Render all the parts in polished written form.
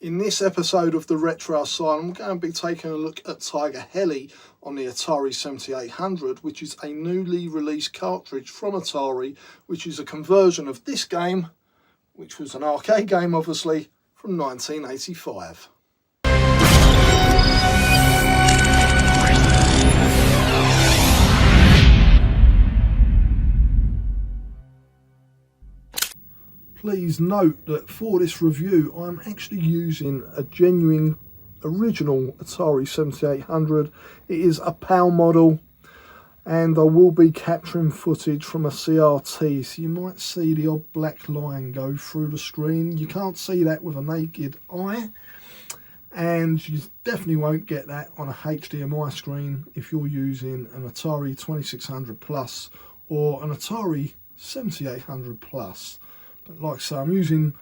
In this episode of the Retro Asylum, we're going to be taking a look at Heli on the Atari 7800, which is a newly released cartridge from Atari, which is a conversion of this game, which was an arcade game obviously, from 1985. Please note that for this review I'm actually using a genuine original Atari 7800. It is a PAL model and I will be capturing footage from a CRT, so you might see the odd black line go through the screen. You can't see that with a naked eye, and you definitely won't get that on a HDMI screen if you're using an Atari 2600 Plus or an Atari 7800 Plus. But like I say, I'm using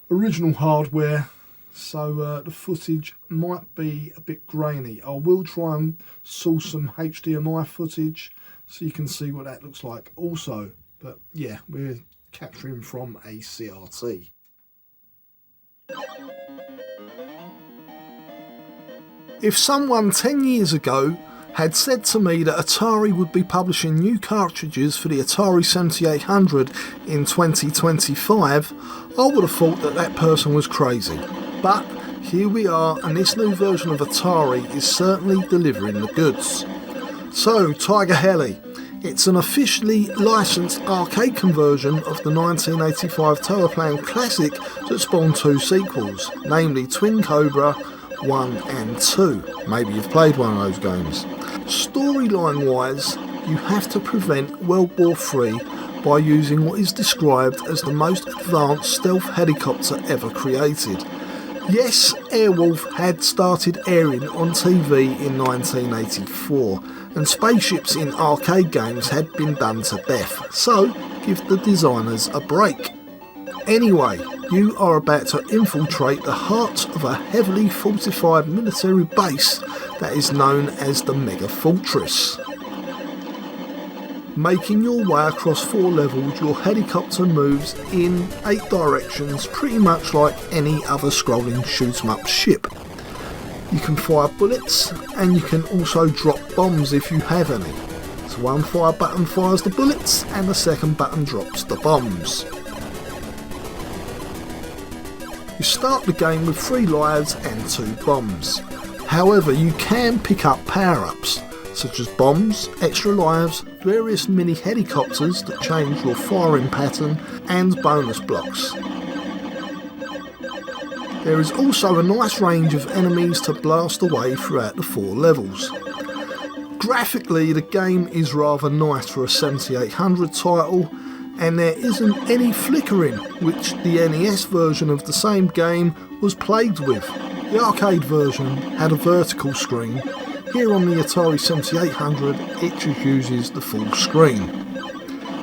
original hardware, so the footage might be a bit grainy. I will try and source some HDMI footage so you can see what that looks like also. But yeah, we're capturing from a CRT. If someone 10 years ago had said to me that Atari would be publishing new cartridges for the Atari 7800 in 2025, I would have thought that that person was crazy. But here we are, and this new version of Atari is certainly delivering the goods. So, Heli. It's an officially licensed arcade conversion of the 1985 Towerplan classic that spawned two sequels, namely Twin Cobra 1 and 2. Maybe you've played one of those games. Storyline wise, you have to prevent World War III by using what is described as the most advanced stealth helicopter ever created. Yes, Airwolf had started airing on TV in 1984, and spaceships in arcade games had been done to death, so give the designers a break. Anyway, you are about to infiltrate the heart of a heavily fortified military base that is known as the Mega Fortress. Making your way across 4 levels, your helicopter moves in 8 directions, pretty much like any other scrolling shoot-'em-up ship. You can fire bullets, and you can also drop bombs if you have any. So one fire button fires the bullets, and the second button drops the bombs. You start the game with 3 lives and 2 bombs. However, you can pick up power-ups, such as bombs, extra lives, various mini helicopters that change your firing pattern, and bonus blocks. There is also a nice range of enemies to blast away throughout the 4 levels. Graphically, the game is rather nice for a 7800 title, and there isn't any flickering, which the NES version of the same game was plagued with. The arcade version had a vertical screen. Here on the Atari 7800 it just uses the full screen.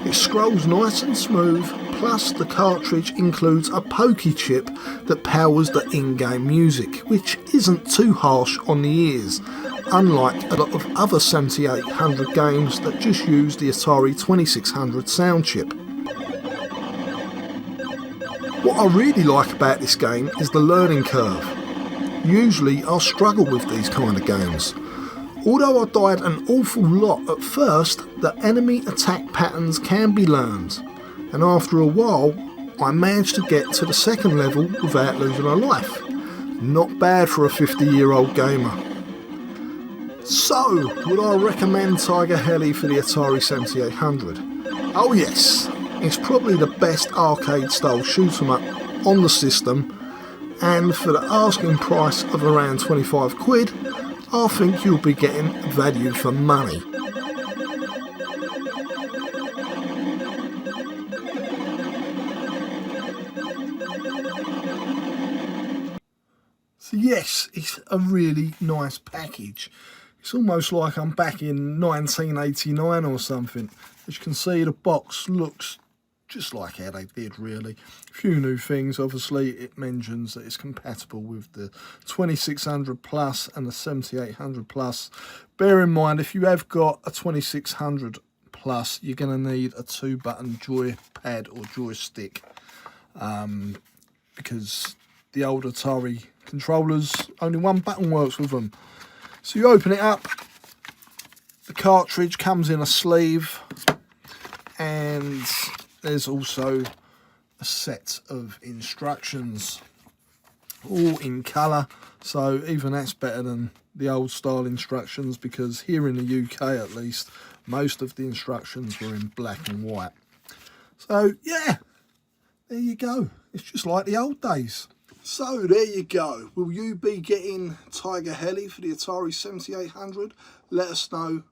It scrolls nice and smooth, plus the cartridge includes a pokey chip that powers the in-game music, which isn't too harsh on the ears, unlike a lot of other 7800 games that just use the Atari 2600 sound chip. What I really like about this game is the learning curve. Usually I struggle with these kind of games. Although I died an awful lot at first, the enemy attack patterns can be learned, and after a while I managed to get to the second level without losing a life. Not bad for a 50-year-old gamer. So, would I recommend Heli for the Atari 7800? Oh yes, it's probably the best arcade style shoot 'em up on the system, and for the asking price of around 25 quid, I think you'll be getting value for money. So yes, it's a really nice package. It's almost like I'm back in 1989 or something. As you can see, the box looks just like how they did, really. A few new things. Obviously it mentions that it's compatible with the 2600 Plus and the 7800 Plus. Bear in mind, if you have got a 2600 Plus, you're going to need a 2-button joypad or joystick, because the old Atari controllers, only one button works with them. So you open it up, the cartridge comes in a sleeve, and there's also a set of instructions, all in colour, so even that's better than the old style instructions, because here in the UK at least, most of the instructions were in black and white. So yeah, there you go. It's just like the old days. So there you go. Will you be getting Tiger Heli for the Atari 7800? Let us know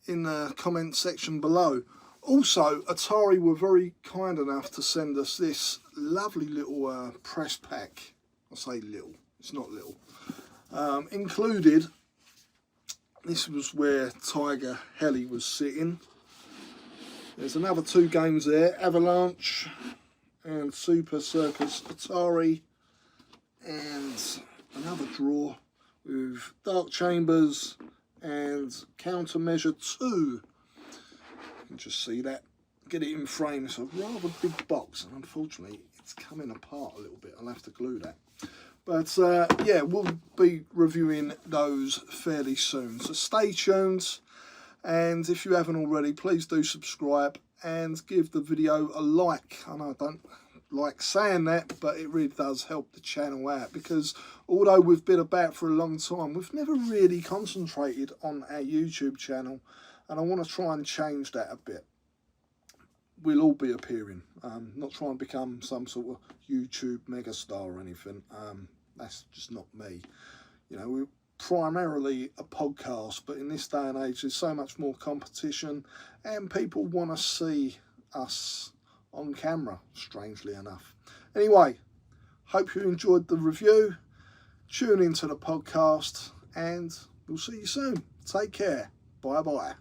in the comment section below. Also, Atari were very kind enough to send us this lovely little press pack. I say little, it's not little. Included, this was where Tiger Heli was sitting. There's another 2 games there, Avalanche and Super Circus Atari, and another drawer with Dark Chambers and Countermeasure 2. You can just see that. Get it in frame. It's a rather big box, and unfortunately it's coming apart a little bit. I'll have to glue that. But yeah, we'll be reviewing those fairly soon. So stay tuned, and if you haven't already, please do subscribe and give the video a like. I know I don't like saying that, but it really does help the channel out, because although we've been about for a long time, we've never really concentrated on our YouTube channel, and I want to try and change that a bit. We'll all be appearing, not trying to become some sort of YouTube megastar or anything. That's just not me. You know, we're primarily a podcast, but in this day and age there's so much more competition, and people want to see us on camera, strangely enough. Anyway, hope you enjoyed the review. Tune into the podcast, and we'll see you soon. Take care. Bye bye.